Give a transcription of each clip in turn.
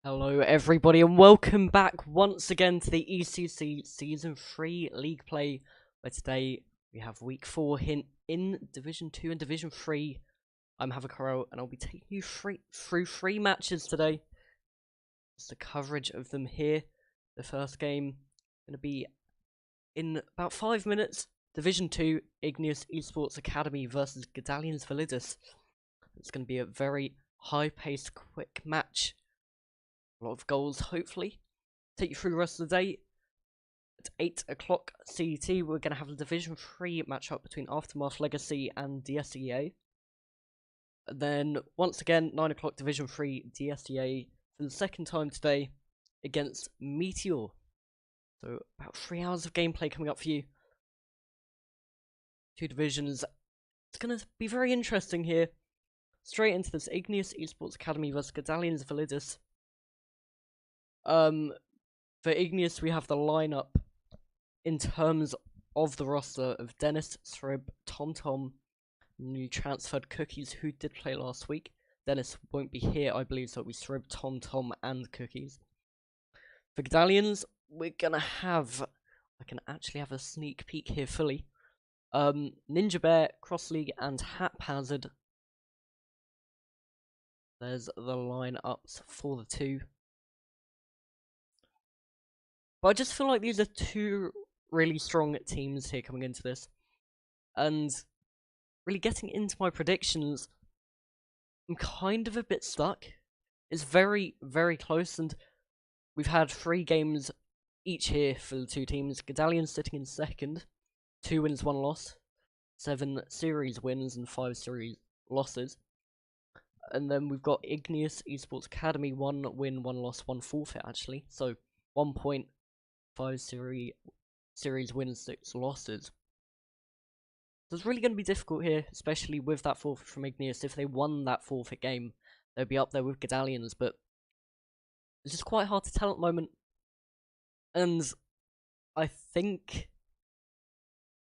Hello everybody and welcome back once again to the ECC Season 3 League Play, where today we have Week 4 in Division 2 and Division 3. I'm Havakaro and I'll be taking you through 3 matches today. Just the coverage of them here. The first game going to be in about 5 minutes. Division 2, Igneous Esports Academy versus Godalions Validus. It's going to be a very high-paced, quick match. A lot of goals, hopefully. Take you through the rest of the day. At 8 o'clock CET, we're going to have a Division 3 matchup between Aftermath Legacy and DSEA. And then, once again, 9 o'clock Division 3 DSEA for the second time today against Meteor. So, about 3 hours of gameplay coming up for you. 2 divisions. It's going to be very interesting here. Straight into this Igneous Esports Academy versus Godalions Validus. For Igneous, we have the lineup in terms of the roster of Dennis, Srib, TomTom, new transferred Cookies, who did play last week. Dennis won't be here, I believe, so it'll be Srib, TomTom, and Cookies. For Godalions, we're gonna have, I can actually have a sneak peek here fully. Ninja Bear, Cross League, and Haphazard. There's the lineups for the two. But I just feel like these are 2 really strong teams here coming into this. And really getting into my predictions, I'm kind of a bit stuck. It's very, very close, and we've had 3 games each here for the 2 teams. Godalions sitting in second, 2 wins, 1 loss, 7 series wins and 5 series losses. And then we've got Igneous Esports Academy, 1 win, 1 loss, 1 forfeit actually. So 1 point. 5 series wins, 6 losses. So it's really going to be difficult here, especially with that forfeit from Igneous. If they won that forfeit game, they'd be up there with Godalions, but it's just quite hard to tell at the moment. And I think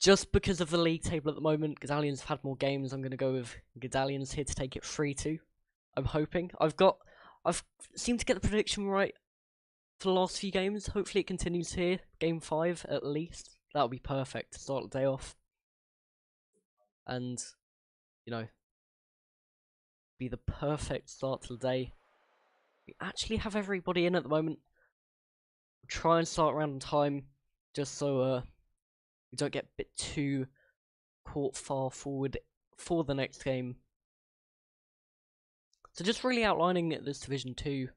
just because of the league table at the moment, Godalions have had more games. I'm going to go with Godalions here to take it 3-2. I'm hoping. I've seemed to get the prediction right for the last few games. Hopefully it continues here. Game 5 at least. That'll be perfect to start the day off. And, you know, be the perfect start to the day. We actually have everybody in at the moment. We'll try and start around on time, just so we don't get a bit too caught far forward for the next game. So just really outlining this Division 2.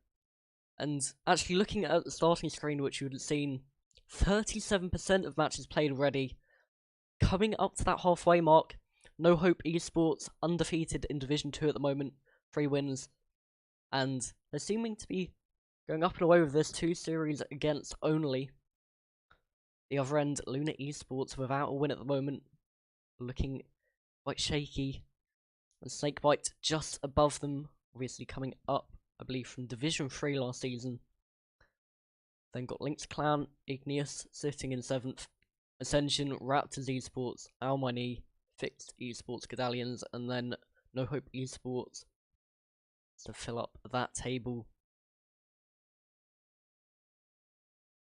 And actually looking at the starting screen, which you would have seen, 37% of matches played already. Coming up to that halfway mark, No Hope Esports undefeated in Division 2 at the moment, 3 wins. And they're seeming to be going up and away with this, 2 series against only. The other end, Luna Esports without a win at the moment, looking quite shaky. And Snakebite just above them, obviously coming up, I believe, from Division 3 last season. Then got Lynx Clan, Igneous sitting in 7th, Ascension, Raptors Esports, Almini, Fixed Esports, Godalions, and then No Hope Esports to fill up that table.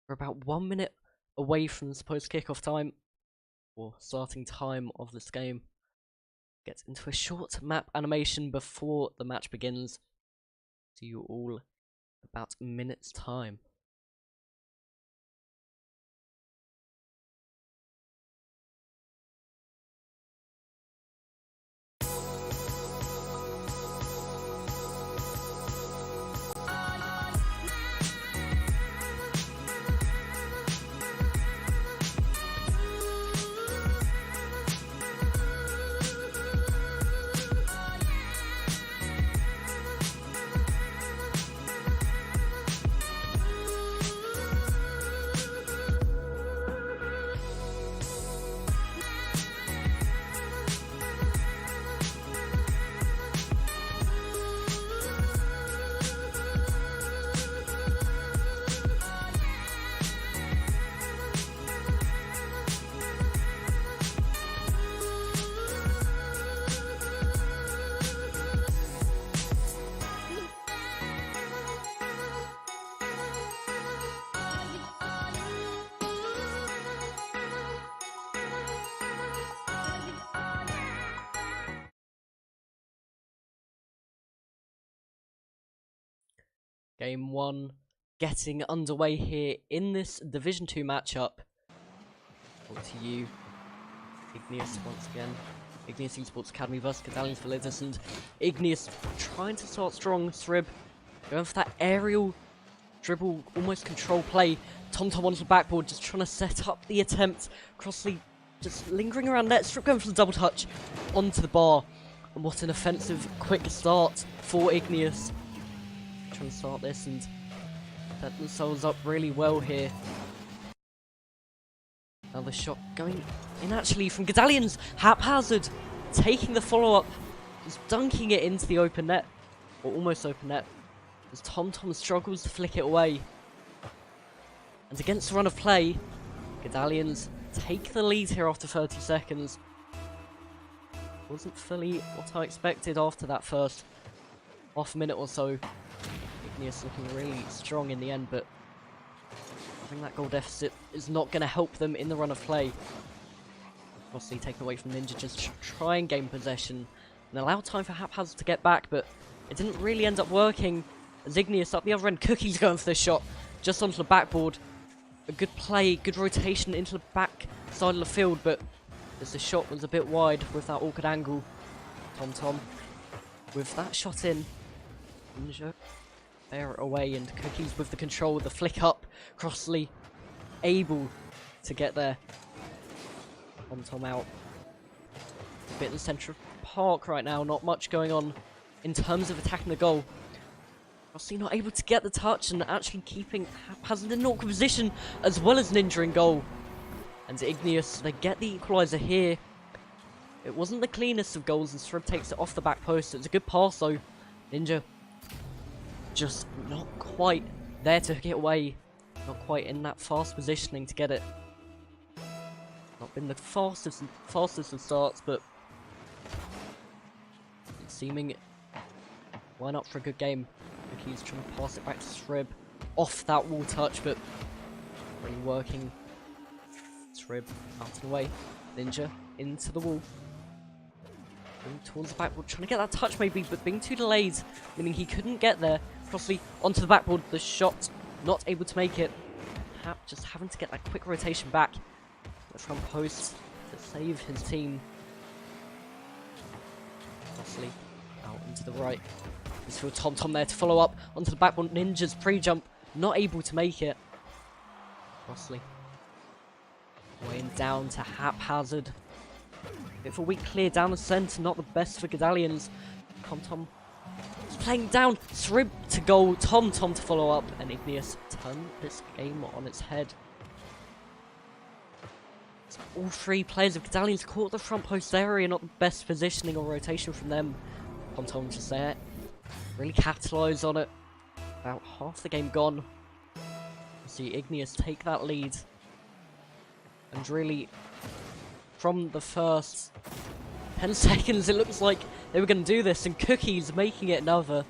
We're about 1 minute away from the supposed kickoff time, or starting time of this game. Get into a short map animation before the match begins. See you all about a minute's time. Game 1 getting underway here in this Division 2 matchup. Over to you, Igneous once again. Igneous Esports Academy versus Godalions, Validus, and Igneous trying to start strong. Srib going for that aerial dribble, almost control play. TomTom onto the backboard, just trying to set up the attempt. Crossley just lingering around net. Srib going for the double touch onto the bar. And what an offensive, quick start for Igneous. Trying to start this and set themselves up really well here. Another shot going in actually from Godalions. Haphazard taking the follow-up, just dunking it into the open net, or almost open net, as TomTom struggles to flick it away. And against the run of play, Godalions take the lead here after 30 seconds. Wasn't fully what I expected after that first half a minute or so. Igneous looking really strong in the end, but having that goal deficit is not going to help them in the run of play. Obviously taken away from Ninja, just try and gain possession and allow time for Haphazard to get back, but it didn't really end up working. As Igneous up the other end, Cookie's going for the shot just onto the backboard. A good play, good rotation into the back side of the field, but as the shot was a bit wide with that awkward angle. TomTom with that shot in. Ninja bear it away, and Cookies with the control, the flick up. Crossley able to get there. TomTom out. A bit in the centre of the park right now, not much going on in terms of attacking the goal. Crossley not able to get the touch and actually keeping Haphazard in an awkward position, as well as Ninja in goal. And Igneous, they get the equaliser here. It wasn't the cleanest of goals, and Srib takes it off the back post. It's a good pass though. Ninja just not quite there to get away. Not quite in that fast positioning to get it. Not been the fastest of starts, but it's seeming line up for a good game. He's trying to pass it back to Srib off that wall touch, but really working. Srib out and away. Ninja into the wall. Going towards the backboard, trying to get that touch maybe, but being too delayed, meaning he couldn't get there. Crossley onto the backboard, the shot not able to make it. Hap just having to get that quick rotation back. The front post to save his team. Crossley out into the right. There's for TomTom there to follow up onto the backboard. Ninja's pre-jump not able to make it. Crossley weighing down to Haphazard. Bit of a weak clear down the centre, not the best for Godalions. TomTom is playing down. Srib to goal, TomTom to follow up, and Igneous turn this game on its head. So all three players of Godalions caught the front post area, not the best positioning or rotation from them. TomTom just there, really capitalise on it. About half the game gone. See Igneous take that lead. And really, from the first 10 seconds, it looks like they were going to do this, and Cookies making it another.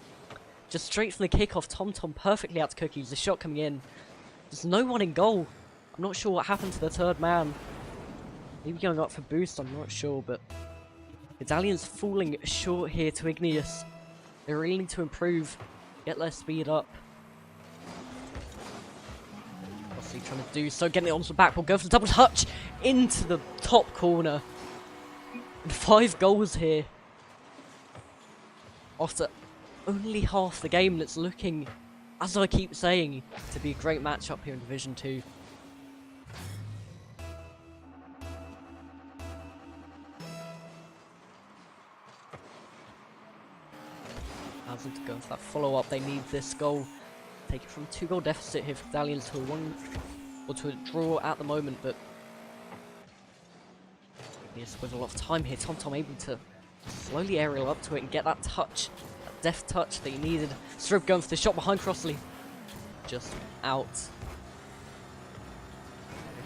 Just straight from the kickoff, TomTom perfectly out to Cookies, the shot coming in. There's no one in goal. I'm not sure what happened to the third man. Maybe going up for boost, I'm not sure, but Godalions falling short here to Igneous. They really need to improve, get their speed up. Trying to do so, getting it onto the backboard, go for the double touch into the top corner. And 5 goals here after only half the game, and it's looking, as I keep saying, to be a great matchup here in Division 2. Hazard to go for that follow-up, they need this goal. Take it from 2-goal deficit here for Godalions to a 1 or to a draw at the moment, but Igneous with a lot of time here. TomTom able to slowly aerial up to it and get that touch, that deft touch that he needed. Srib going for the shot behind Crossley, just out.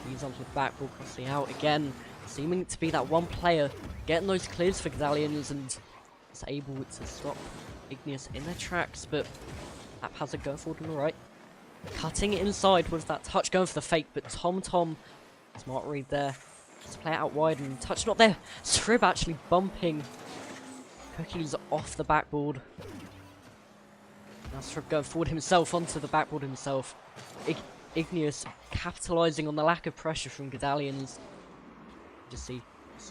He's onto the backboard, Crossley out again, seeming to be that one player getting those clears for Godalions and is able to stop Igneous in their tracks, but Haphazard going forward on the right. Cutting it inside with that touch, going for the fake, but TomTom, smart read there. Let's play it out wide and touch not there. Srib actually bumping Cookies off the backboard. Now Strib going forward himself onto the backboard himself. Igneous capitalising on the lack of pressure from Godalions. Just see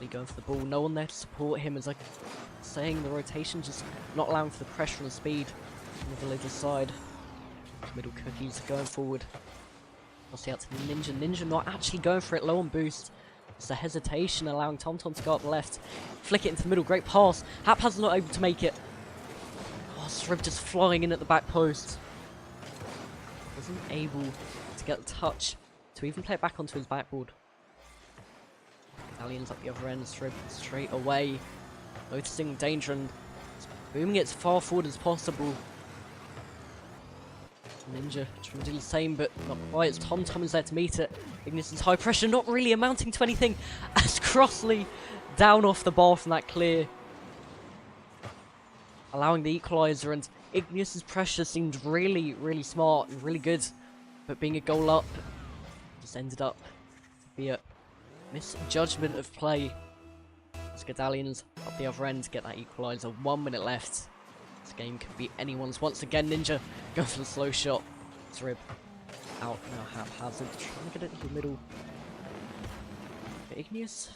going for the ball. No one there to support him, as like saying the rotation just not allowing for the pressure and the speed on the Validus side. Middle Cookies going forward. Cross out to Ninja. Ninja not actually going for it, low on boost. It's a hesitation allowing TomTom to go up left. Flick it into the middle, great pass. Haphazard not able to make it. Oh, Strib just flying in at the back post. Wasn't able to get the touch to even play it back onto his backboard. Godalions up the other end, Strib straight away. Noticing danger and booming it as far forward as possible. Ninja trying to do the same, but not quite, as TomTom is there to meet it. Igneous is high pressure, not really amounting to anything, as Crossley down off the bar from that clear. Allowing the equaliser, and Igneous' pressure seemed really, really smart and really good, but being a goal up, just ended up to be a misjudgment of play. As Godalions up the other end get that equaliser, 1 minute left. This game could be anyone's once again. Ninja going for the slow shot. Strib out now, Haphazard trying to get it into the middle. But Igneous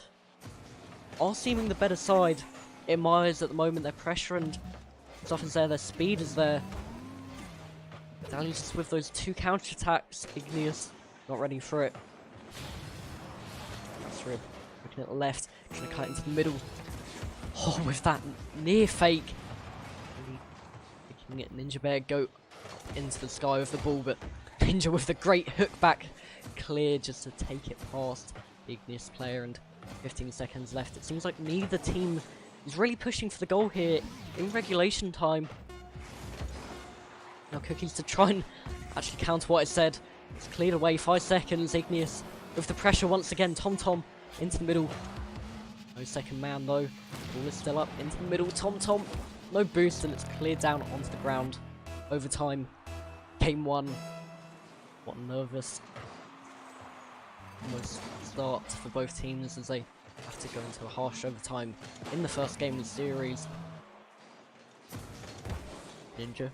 are seeming the better side in my eyes at the moment. Their pressure and stuff is there, their speed is there. Godalions just with those 2 counter attacks. Igneous not ready for it. Strib looking at the left, trying to cut into the middle. Oh, with that near fake. Get Ninja Bear go into the sky with the ball, but Ninja with the great hook back clear just to take it past the Igneous player, and 15 seconds left. It seems like neither team is really pushing for the goal here in regulation time. Now Cookies to try and actually counter what I said. It's cleared away, 5 seconds. Igneous with the pressure once again. TomTom into the middle. No second man though. Ball is still up into the middle. TomTom. No boost, and it's cleared down onto the ground. Overtime. Game 1. What a nervous almost start for both teams as they have to go into a harsh overtime in the first game of the series. Ninja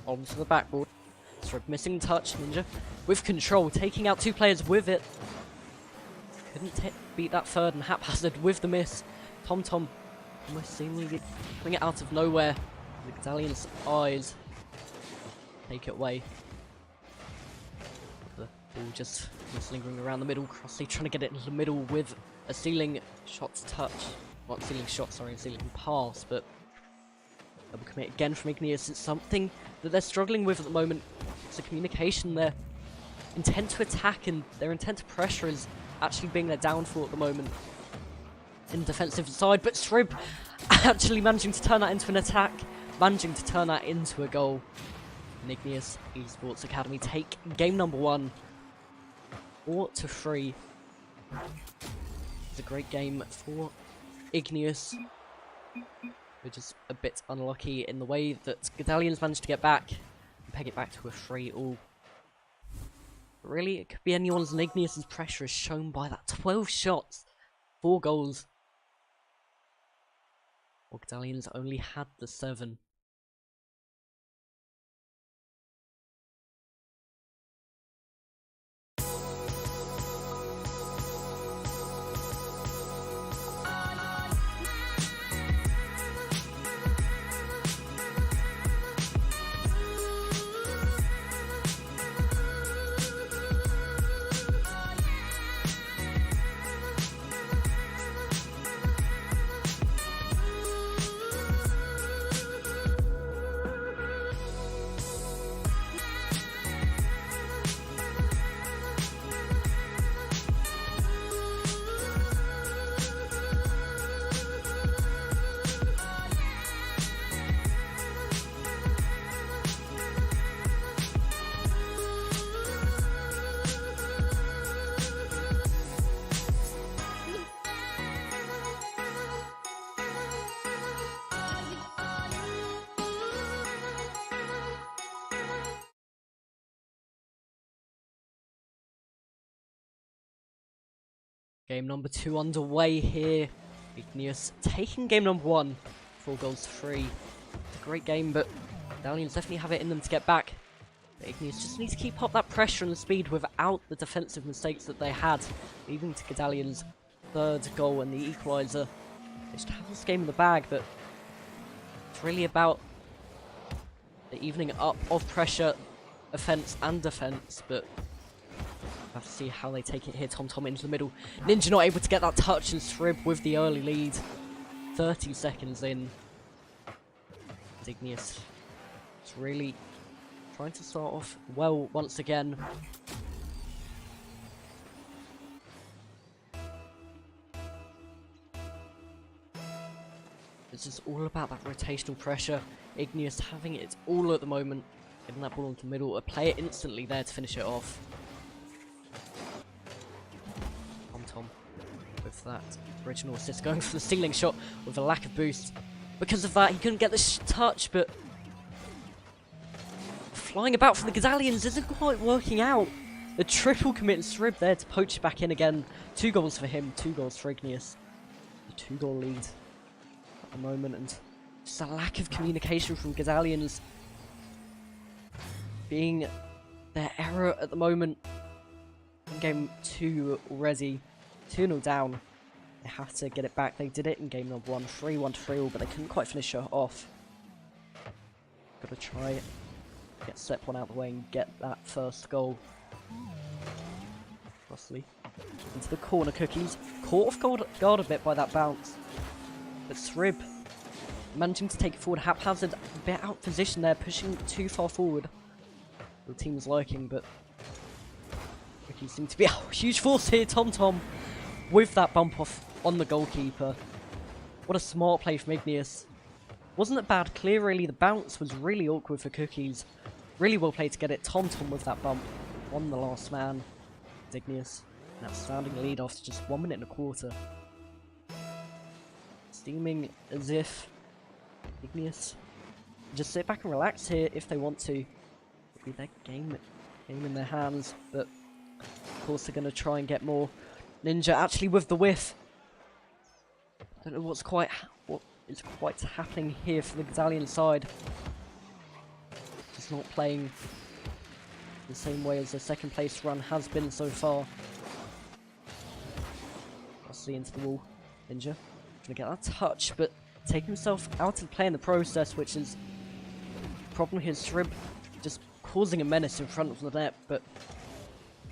onto the backboard. Strib missing touch. Ninja with control, taking out 2 players with it. Couldn't beat that third, and Haphazard with the miss. TomTom almost seemingly pulling it out of nowhere. The Godalions' eyes take it away. The ball just lingering around the middle. Crossley trying to get it into the middle with a ceiling shot to touch. Not ceiling shot, sorry, a ceiling pass, but double commit again from Igneous. It's something that they're struggling with at the moment. It's the communication, their intent to attack and their intent to pressure is actually being their downfall at the moment. In the defensive side, but Strib actually managing to turn that into an attack, managing to turn that into a goal. And Igneous Esports Academy take game number 1, 4-3. It's a great game for Igneous. We're just a bit unlucky in the way that Godalions managed to get back and peg it back to a 3-all. But really, it could be anyone's, and Igneous' pressure is shown by that 12 shots, 4 goals. Godalions only had the 7. Game number 2 underway here. Igneous taking game number 1, 4-3. It's a great game, but Godalions definitely have it in them to get back. But Igneous just needs to keep up that pressure and the speed without the defensive mistakes that they had, leading to Godalions' third goal and the equaliser. They should have this game in the bag, but it's really about the evening up of pressure, offence and defence, but we'll have to see how they take it here. TomTom into the middle. Ninja not able to get that touch, and Srib with the early lead. 30 seconds in. Igneous is really trying to start off well once again. It's just all about that rotational pressure. Igneous having it all at the moment. Getting that ball into the middle. A player instantly there to finish it off. TomTom with that original assist going for the ceiling shot with a lack of boost. Because of that, he couldn't get the touch, but flying about from the Godalions isn't quite working out. The triple commit and Srib there to poach back in again. 2 goals for him, 2 goals for Igneous. A 2-goal lead at the moment, and just a lack of communication from Godalions being their error at the moment. In game 2 already, 2-0 down. They have to get it back. They did it in game number 1, 3-1 to 3-all, but they couldn't quite finish it off. Got to try get step one out of the way and get that first goal. Crossley into the corner. Cookies caught off guard a bit by that bounce, but Srib managing to take it forward. Haphazard a bit out of position there, pushing too far forward. The team's liking, but Cookies seem to be a huge force here. TomTom with that bump off on the goalkeeper. What a smart play from Igneous. Wasn't a bad clear really, the bounce was really awkward for Cookies. Really well played to get it. TomTom with that bump on the last man. Igneous, an outstanding lead after just 1 minute and a quarter. Steaming as if Igneous just sit back and relax here if they want to. It'll be their game in their hands, but of course they're going to try and get more. Ninja actually with the whiff. Don't know what is quite happening here for the Godalion side. Just not playing the same way as their second place run has been so far. Crossley into the wall. Ninja gonna get that touch, but taking himself out of play in the process, which is the problem here. Srib just causing a menace in front of the net, but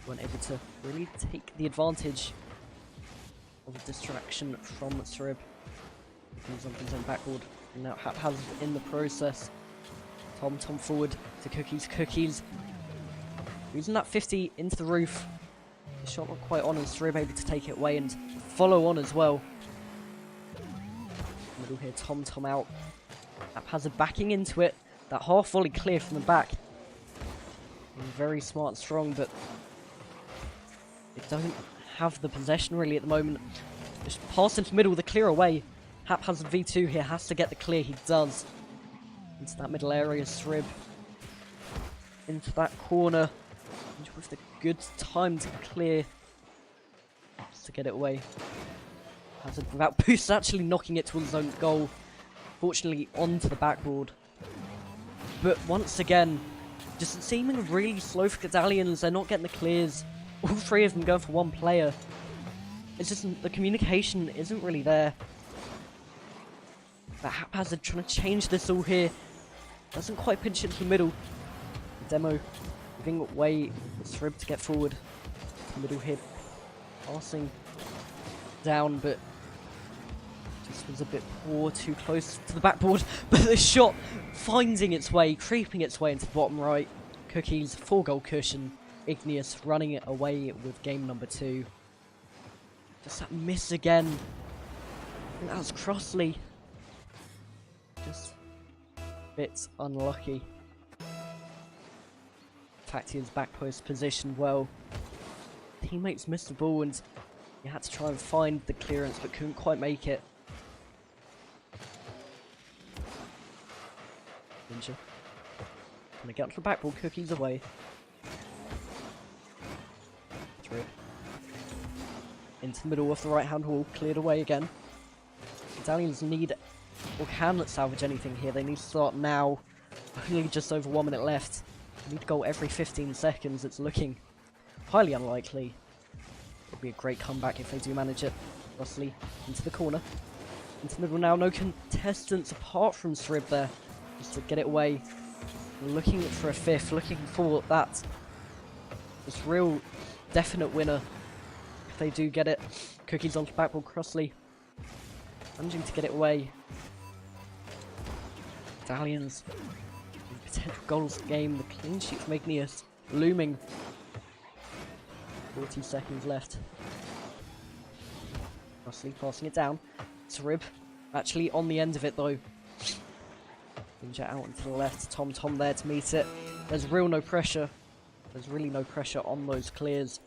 weren't able to really take the advantage of the distraction from Srib. He's on his own backboard, and now Haphazard in the process. TomTom forward to Cookies. Using that 50 into the roof. The shot not quite on, and Srib able to take it away and follow on as well. Middle here, TomTom out. Haphazard backing into it. That half volley clear from the back. Very smart and strong, but they don't have the possession really at the moment. Just pass into the middle with a clear away. Haphazard V2 here has to get the clear. He does. Into that middle area, Srib. Into that corner. With the good time to clear. Just to get it away. Haphazard without boost actually knocking it towards his own goal. Fortunately onto the backboard. But once again, just seeming really slow for Godalions. They're not getting the clears. All 3 of them going for 1 player. It's just the communication isn't really there. But Haphazard trying to change this all here. Doesn't quite pinch it into the middle. Demo giving way for Srib to get forward. The middle here. Passing down, but just was a bit poor, too close to the backboard. But the shot finding its way, creeping its way into the bottom right. Cookies, 4-goal cushion. Igneous running it away with game number 2. Just that miss again. I think that was Crossley. Just a bit unlucky. Tactian's back post positioned well. Teammates missed the ball and he had to try and find the clearance but couldn't quite make it. Ninja. Gonna get onto the backboard, Cookies away. Through it. Into the middle of the right hand wall, cleared away again. Godalions need or can salvage anything here. They need to start now Only just over 1 minute left. Need to goal every 15 seconds. It's looking highly unlikely. It'll be a great comeback if they do manage it. Rossley into the corner. Into the middle now. No contestants apart from Srib there. Just to get it away. Looking for a fifth. Looking for that. This real definite winner. If they do get it. Cookies onto backboard. Crossley managing to get it away. Godalions. Potential goals game. The clean sheet from Igneous looming. 40 seconds left. Rossley passing it down. Srib actually on the end of it though. Ninja out into the left. Tom there to meet it. There's no pressure. There's really no pressure on those clears.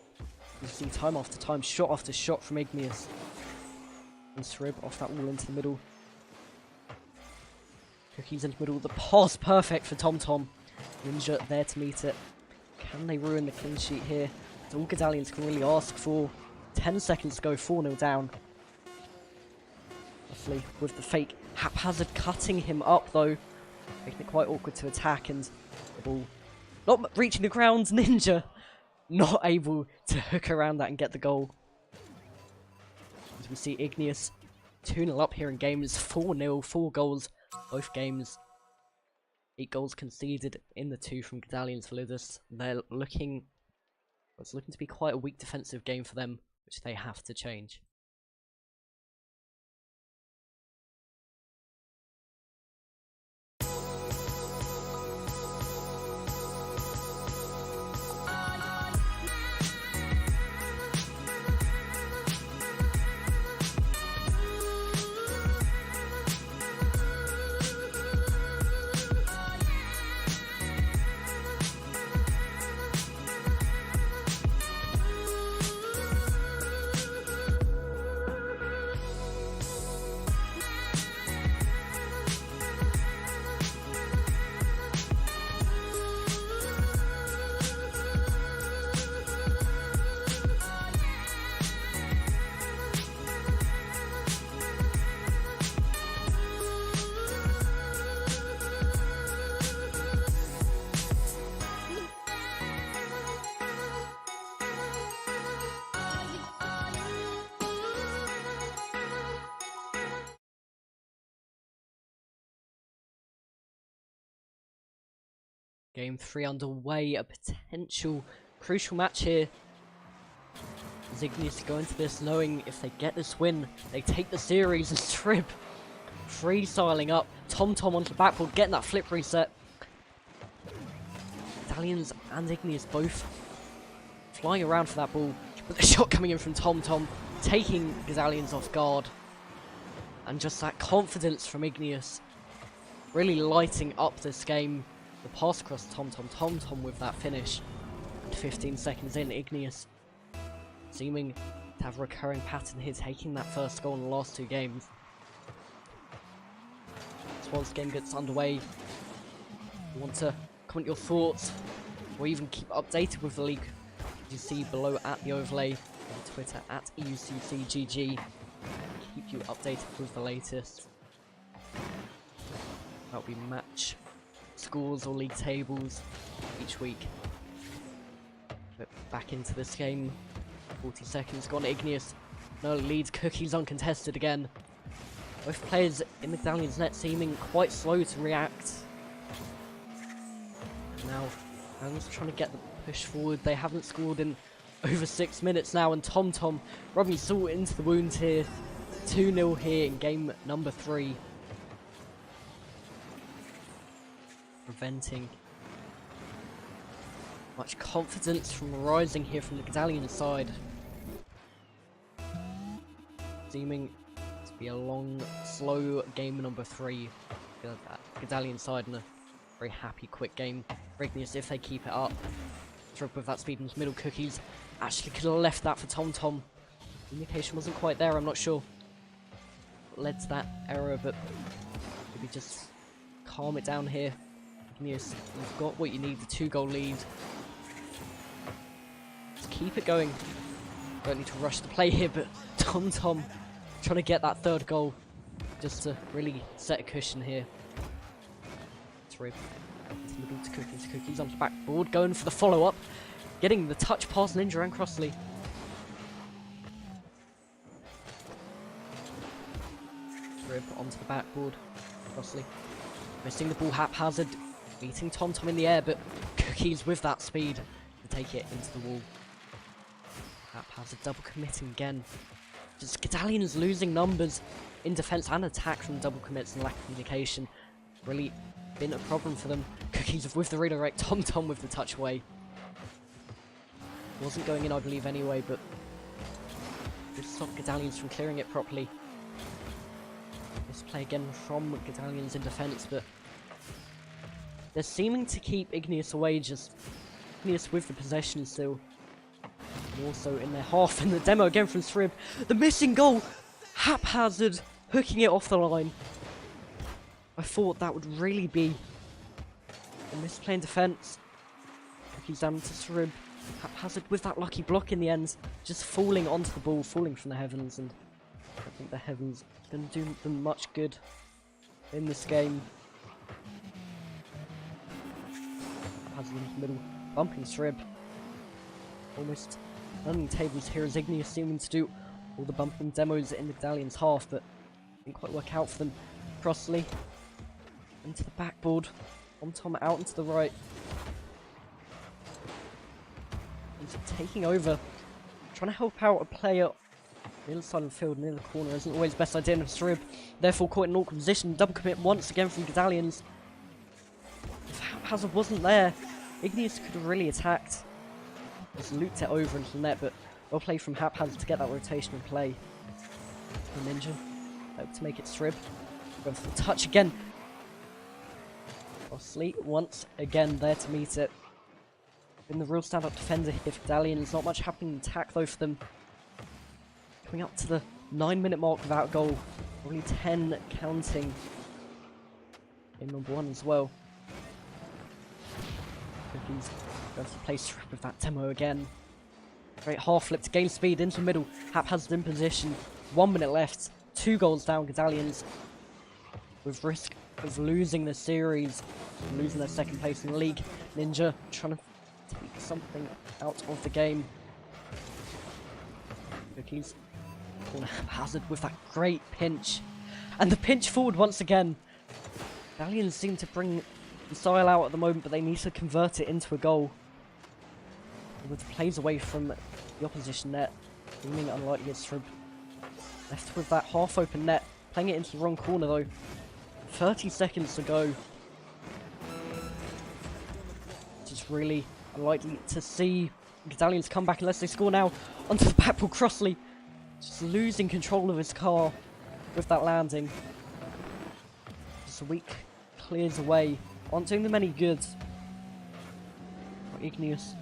You see time after time, shot after shot from Igneous. And Srib off that wall into the middle. Cookies into the middle. The pass perfect for Tom. Ninja there to meet it. Can they ruin the clean sheet here? It's all Godalions can really ask for. 10 seconds to go, 4-0 down. Rossley with the fake haphazard cutting him up though. Making it quite awkward to attack, and the ball not reaching the ground. Ninja not able to hook around that and get the goal. As we see Igneous 2-0 up here in games. 4-0, 4 goals both games. 8 goals conceded in the 2 from Godalions Validus. It's looking to be quite a weak defensive game for them, which they have to change. Game 3 underway, a potential crucial match here. Igneous go into this knowing if they get this win, they take the series, and Srib freestyling up. Tom onto the backboard, getting that flip reset. Godalions and Igneous both flying around for that ball, but the shot coming in from Tom, taking Godalions off guard. And just that confidence from Igneous really lighting up this game. The pass across Tom with that finish. And 15 seconds in, Igneous seeming to have a recurring pattern here, taking that first goal in the last 2 games. So once the game gets underway, you want to comment your thoughts, or even keep updated with the league, as you see below at the overlay, on Twitter at ECCGG. Keep you updated with the latest. That'll be match scores or league tables each week. But back into this game. 40 seconds gone. Igneous no leads. Cookies uncontested again. Both players in the Godalions net seeming quite slow to react. Now, Godalions trying to get the push forward. They haven't scored in over 6 minutes now, and Tom rubbing salt into the wound here. 2-0 here in game number 3. Preventing much confidence from rising here from the Godalion side. Seeming to be a long, slow game number 3. Godalion side in a very happy, quick game. Igneous if they keep it up. Srib with that speed in the middle. Cookies actually could have left that for Tom. Communication wasn't quite there, I'm not sure what led to that error, but maybe just calm it down here. Igneous, you've got what you need, the 2-goal lead. Just keep it going. Don't need to rush the play here, but Tom trying to get that 3rd goal just to really set a cushion here. Srib into the middle to Cookies. Cookies onto the backboard, going for the follow-up. Getting the touch past Ninja and Crossley. Srib onto the backboard. Crossley missing the ball haphazard. Beating TomTom in the air, but Cookies with that speed to take it into the wall. Haphazard double committing again. Just Godalions losing numbers in defense and attack from double commits and lack of communication. Really been a problem for them. Cookies with the redirect, TomTom with the touch away. Wasn't going in, I believe, anyway, but just stopped Godalions from clearing it properly. This play again from Godalions in defense, but they're seeming to keep Igneous away, just Igneous with the possession still. And also in their half in the demo again from Srib. The missing goal! Haphazard hooking it off the line. I thought that would really be a misplay in defense. Cookies down to Srib. Haphazard with that lucky block in the end. Just falling onto the ball, falling from the heavens, and I don't think the heavens didn't do them much good in this game. Haphazard in the middle, bumping Srib. Almost running tables here as Igneous seeming to do all the bumping demos in the Godalions half, but didn't quite work out for them. Crossley into the backboard. TomTom out into the right. He's taking over. Trying to help out a player on the other side of the field near the corner isn't always the best idea. Srib therefore caught in an awkward position. Double commit once again from Godalions. If Haphazard wasn't there, Igneous could have really attacked. Just looped it over into the net, but well played from Haphazard to get that rotational play. The Ninja hope to make it Srib. Going for the touch again. Crossley once again there to meet it. Been the real stand-up defender here for Godalions. Not much happening in attack though for them. Coming up to the 9-minute mark without a goal. Only 10 counting. Game number 1 as well. Cookies going to play Srib with that demo again. Great half flip to gain speed into the middle. Haphazard in position. 1 minute left. 2 goals down. Godalions with risk of losing the series, losing their second place in the league. Ninja trying to take something out of the game. Cookies corner Haphazard with that great pinch, and the pinch forward once again. Godalions seem to bring the style out at the moment, but they need to convert it into a goal. With plays away from the opposition net, seeming unlikely as Srib left with that half open net, playing it into the wrong corner though. 30 seconds to go. Just really unlikely to see Godalions come back unless they score now. Onto the backboard, Crossley just losing control of his car with that landing. Just a weak clears away. Aren't doing them any good. Igneous.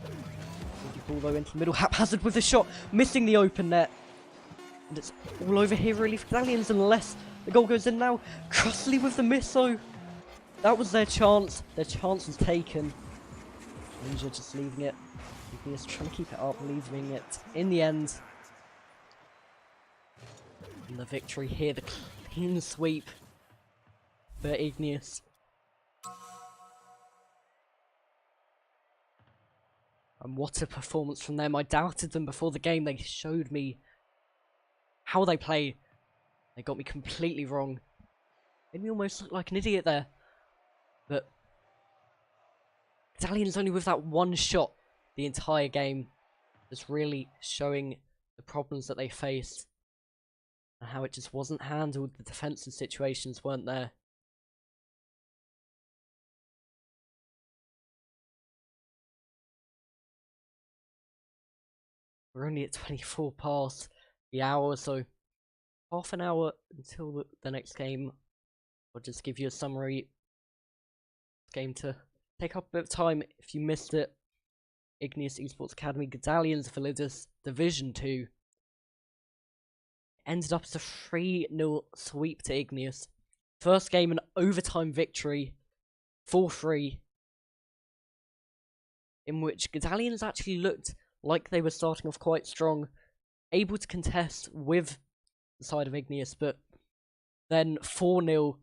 Ball though into the middle. Haphazard with a shot, missing the open net. And it's all over here really for Godalions unless the goal goes in now. Crossley with the miss though. That was their chance. Their chance was taken. Ninja just leaving it. Igneous trying to keep it up, leaving it in the end. And the victory here, the clean sweep for Igneous. And what a performance from them. I doubted them before the game. They showed me how they play. They got me completely wrong. Made me almost look like an idiot there. But Godalions only with that one shot the entire game. Just really showing the problems that they faced. And how it just wasn't handled. The defensive situations weren't there. We're only at 24 past the hour, so half an hour until the next game. I'll just give you a summary. Game to take up a bit of time if you missed it. Igneous Esports Academy, Godalions, Validus, Division 2. Ended up as a 3-0 sweep to Igneous. First game an overtime victory, 4-3. In which Godalions actually looked like they were starting off quite strong, able to contest with the side of Igneous, but then 4-0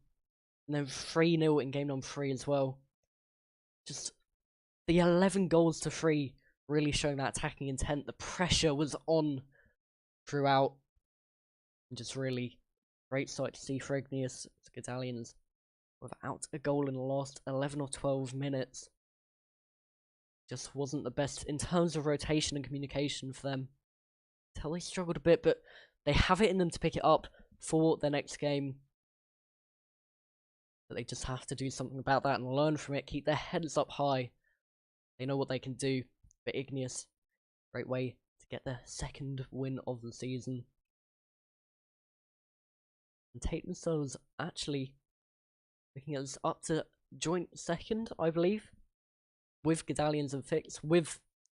and then 3-0 in game number 3 as well. Just the 11 goals to 3 really showing that attacking intent. The pressure was on throughout. And just really great sight to see for Igneous. Godalions without a goal in the last 11 or 12 minutes. Just wasn't the best in terms of rotation and communication for them. Until they struggled a bit, but they have it in them to pick it up for their next game. But they just have to do something about that and learn from it. Keep their heads up high. They know what they can do. But Igneous, great way to get their second win of the season. And take themselves actually looking at this up to joint second, I believe. With Godalions and Fix, with